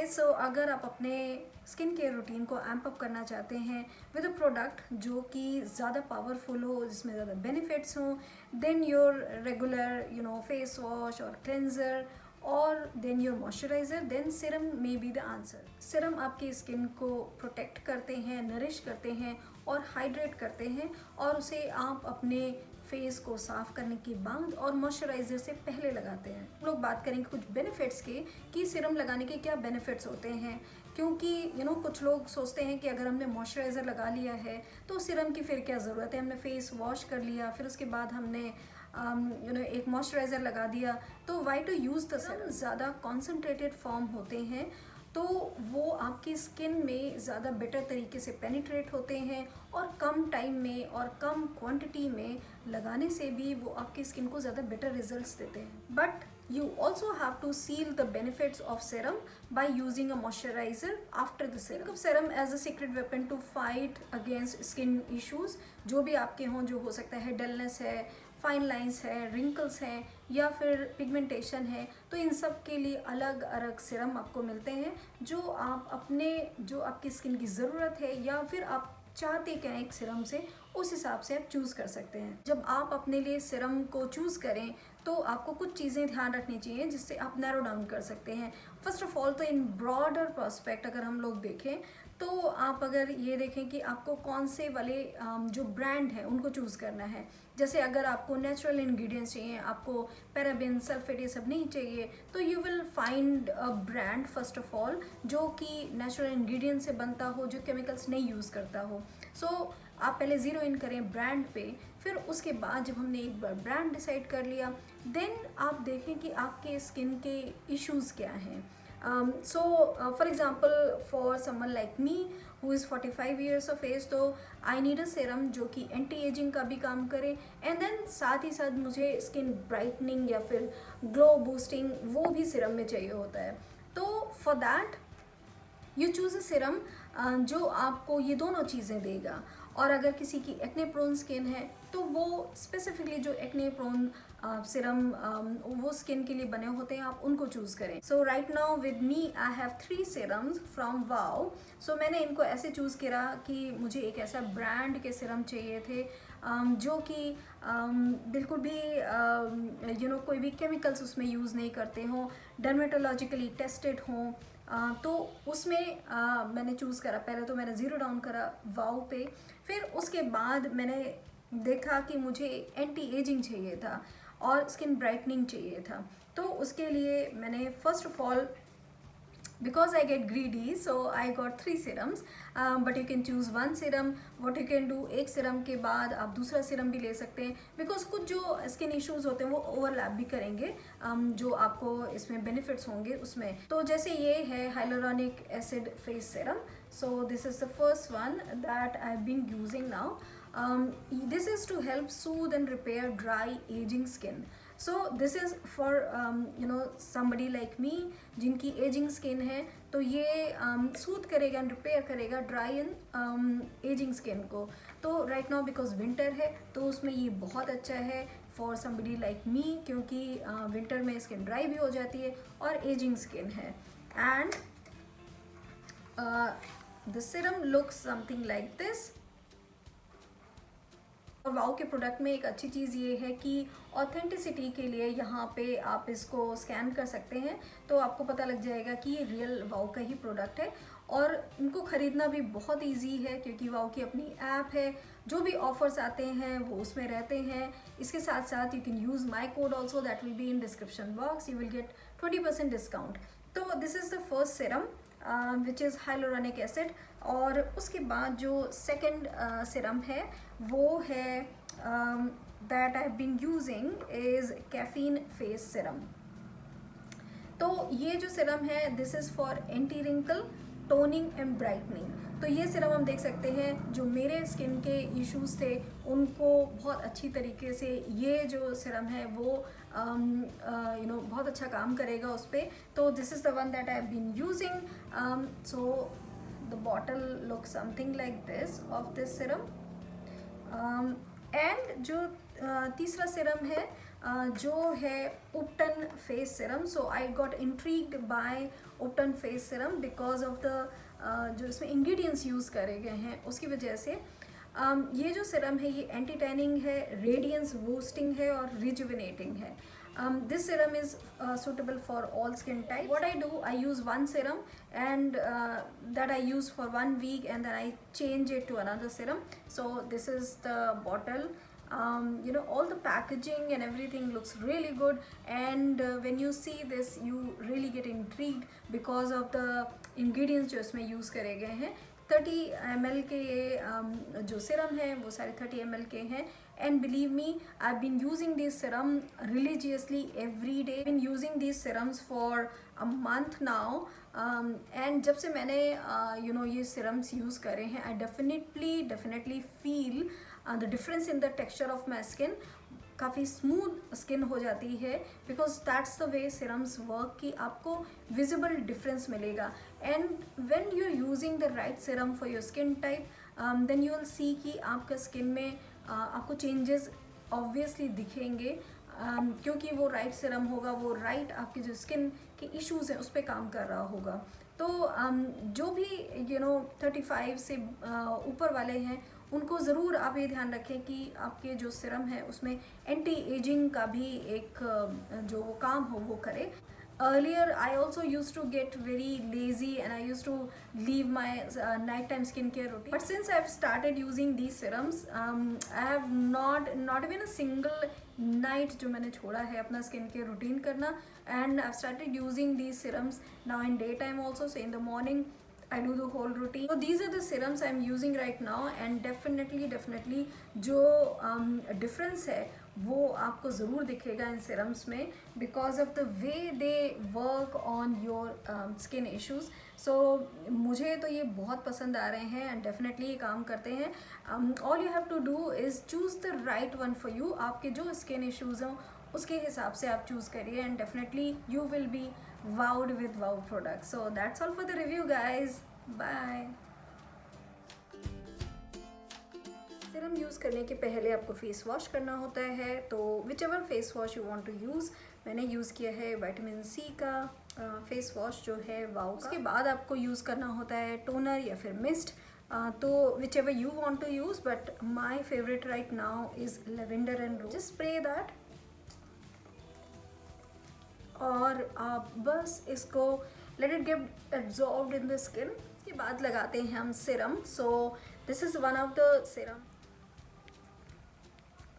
Guys, सो अगर आप अपने स्किन केयर रूटीन को एम्प अप करना चाहते हैं विद अ प्रोडक्ट जो कि ज़्यादा पावरफुल हो, जिसमें ज़्यादा बेनिफिट्स हों, then your regular face wash और क्लेंजर और then your moisturiser, then serum may be the answer. Serum आपकी स्किन को प्रोटेक्ट करते हैं, नरिश करते हैं और हाइड्रेट करते हैं, और उसे आप अपने फेस को साफ करने के बाद और मॉइस्चराइज़र से पहले लगाते हैं। लोग बात करेंगे कुछ बेनिफिट्स के कि सीरम लगाने के क्या बेनिफिट्स होते हैं, क्योंकि कुछ लोग सोचते हैं कि अगर हमने मॉइस्चराइज़र लगा लिया है तो सीरम की फिर क्या ज़रूरत है, हमने फेस वॉश कर लिया फिर उसके बाद हमने एक मॉइस्चराइज़र लगा दिया, तो why to use the serum. ज़्यादा कॉन्सेंट्रेटेड फॉर्म होते हैं तो वो आपकी स्किन में ज़्यादा बेटर तरीके से पेनिट्रेट होते हैं और कम टाइम में और कम क्वांटिटी में लगाने से भी वो आपकी स्किन को ज़्यादा बेटर रिजल्ट्स देते हैं। But you also have to seal the benefits of serum by using a moisturizer after the serum. Think of serum as a secret weapon to fight against skin issues जो भी आपके हों, जो हो सकता है डलनेस है, फाइन लाइंस है, रिंकल्स हैं या फिर पिगमेंटेशन है, तो इन सब के लिए अलग अलग सीरम आपको मिलते हैं जो आप अपने जो आपकी स्किन की ज़रूरत है या फिर आप चाहते क्या एक सीरम से, उस हिसाब से आप चूज़ कर सकते हैं। जब आप अपने लिए सीरम को चूज़ करें तो आपको कुछ चीज़ें ध्यान रखनी चाहिए जिससे आप नैरो डाउन कर सकते हैं। फर्स्ट ऑफ ऑल तो इन ब्रॉडर पर्सपेक्ट अगर हम लोग देखें तो आप अगर ये देखें कि आपको कौन से वाले जो ब्रांड हैं उनको चूज़ करना है। जैसे अगर आपको नेचुरल इंग्रेडिएंट्स चाहिए, आपको पैराबेन सल्फेट ये सब नहीं चाहिए, तो you will find a brand first of all जो कि नेचुरल इंग्रेडिएंट से बनता हो, जो केमिकल्स नहीं यूज़ करता हो। सो आप पहले ज़ीरो इन करें ब्रांड पे, फिर उसके बाद जब हमने एक बार ब्रांड डिसाइड कर लिया, देन आप देखें कि आपके स्किन के इश्यूज़ क्या हैं। So for example for someone like me who is 45 years of age, तो आई नीड अ सीरम जो कि एंटी एजिंग का भी काम करे, एंड देन साथ ही साथ मुझे स्किन ब्राइटनिंग या फिर ग्लो बूस्टिंग वो भी सीरम में चाहिए होता है। तो for that you choose a serum जो आपको ये दोनों चीज़ें देगा। और अगर किसी की एक्ने प्रोन स्किन है तो वो स्पेसिफिकली जो एक्ने प्रोन सीरम वो स्किन के लिए बने होते हैं, आप उनको चूज़ करें। So right now with me I have 3 serums from वाओ। सो मैंने इनको ऐसे चूज़ करा कि मुझे एक ऐसा ब्रांड के सीरम चाहिए थे जो कि बिल्कुल भी कोई भी केमिकल्स उसमें यूज़ नहीं करते हों, डर्मेटोलॉजिकली टेस्टेड हों। तो उसमें मैंने चूज़ करा, पहले तो मैंने ज़ीरो डाउन करा वाओ पे, फिर उसके बाद मैंने देखा कि मुझे एंटी एजिंग चाहिए था और स्किन ब्राइटनिंग चाहिए था। तो उसके लिए मैंने first of all, because I get greedy, so I got 3 serums, but you can choose one serum. What you can do, एक serum के बाद आप दूसरा serum भी ले सकते हैं, because कुछ जो skin issues होते हैं वो overlap भी करेंगे जो आपको इसमें benefits होंगे उसमें। तो जैसे ये है hyaluronic acid face serum, so this is the first one that I've been using now. This is to help soothe and repair dry aging skin. So this is for somebody like me जिनकी ageing skin है, तो ये soothe करेगा and repair करेगा dry and ageing skin को। तो right now because winter है तो उसमें ये बहुत अच्छा है फॉर समबडी लाइक मी, क्योंकि विंटर में स्किन ड्राई भी हो जाती है और एजिंग स्किन है। And the serum looks something like this. और वाओ के प्रोडक्ट में एक अच्छी चीज़ ये है कि ऑथेंटिसिटी के लिए यहाँ पे आप इसको स्कैन कर सकते हैं तो आपको पता लग जाएगा कि ये रियल वाओ का ही प्रोडक्ट है। और इनको ख़रीदना भी बहुत इजी है क्योंकि वाओ की अपनी ऐप है, जो भी ऑफर्स आते हैं वो उसमें रहते हैं। इसके साथ साथ you can use my code also, that will be in description box, you will get 20% discount. तो this is the first serum which is hyaluronic acid. और उसके बाद जो सेकेंड सीरम है वो है that I have been using is caffeine face serum. तो ये जो सीरम है this is for anti wrinkle, toning and brightening. तो ये सीरम हम देख सकते हैं जो मेरे स्किन के इश्यूज थे उनको बहुत अच्छी तरीके से ये जो सीरम है वो बहुत अच्छा काम करेगा उस पर। तो this is the one that I have been using. So the bottle looks something like this of this serum. And जो तीसरा सीरम है जो है ubtan face serum. So I got intrigued by ubtan face serum because of the जो इसमें ingredients use करे गए हैं उसकी वजह से. ये जो सिरम है ये एंटी टैनिंग है, रेडियंस बूस्टिंग है और रिजुविनेटिंग है. This serum is suitable for all skin types. What I do, I use one serum and that I use for 1 week and then I change it to another serum. So this is the bottle. All the packaging and everything looks really good, and when you see this you really get intrigued because of the ingredients जो इसमें use करे गए हैं. 30 ml के ये जो सिरम है वो सारे 30 ml के हैं. And believe me, I've been using this serum religiously every day. I've been using these serums for a month now. And जब से मैंने ये serums use करे हैं, I definitely feel the difference in the texture of my skin. काफ़ी smooth skin हो जाती है because that's the way serums work कि आपको विजिबल डिफरेंस मिलेगा. And when you are using the right serum for your skin type then you will see कि आपका skin में आपको चेंजेस ऑब्वियसली दिखेंगे क्योंकि वो राइट सिरम होगा, वो राइट आपकी जो स्किन के इश्यूज़ हैं उस पर काम कर रहा होगा. तो जो भी 35 से ऊपर वाले हैं उनको ज़रूर आप ये ध्यान रखें कि आपके जो सिरम है उसमें एंटी एजिंग का भी एक जो काम हो वो करे. Earlier I also used to get very lazy and I used to leave my nighttime skincare routine, but since I've started using these serums, I have not even a single night जो मैंने छोड़ा है अपना skincare routine करना. And I've started using these serums now in daytime also, so in the morning I do the whole routine. So these are the serums I'm using right now, and definitely जो difference है वो आपको ज़रूर दिखेगा इन serums में because of the way they work on your skin issues. So मुझे तो ये बहुत पसंद आ रहे हैं and definitely ये काम करते हैं. All you have to do is choose the right one for you. आपके जो skin issues हों उसके हिसाब से आप चूज़ करिए and definitely you will be wowed with wow products. So that's all for the review guys. Bye. Serum use करने के पहले आपको फेस वॉश करना होता है, तो whichever face wash you want to use. मैंने यूज़ किया है विटामिन सी का फेस वॉश जो है वाओ. उसके बाद आपको यूज़ करना होता है टोनर या फिर मिस्ट. तो whichever you want to use, but my favourite right now is lavender and rose. Just spray that और आप बस इसको let it get absorbed in the skin. उसके बाद लगाते हैं हम serum. So this is one of the serum.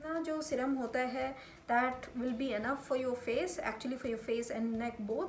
ना जो सिरम होता है that will be enough for your face, actually for your face and neck both.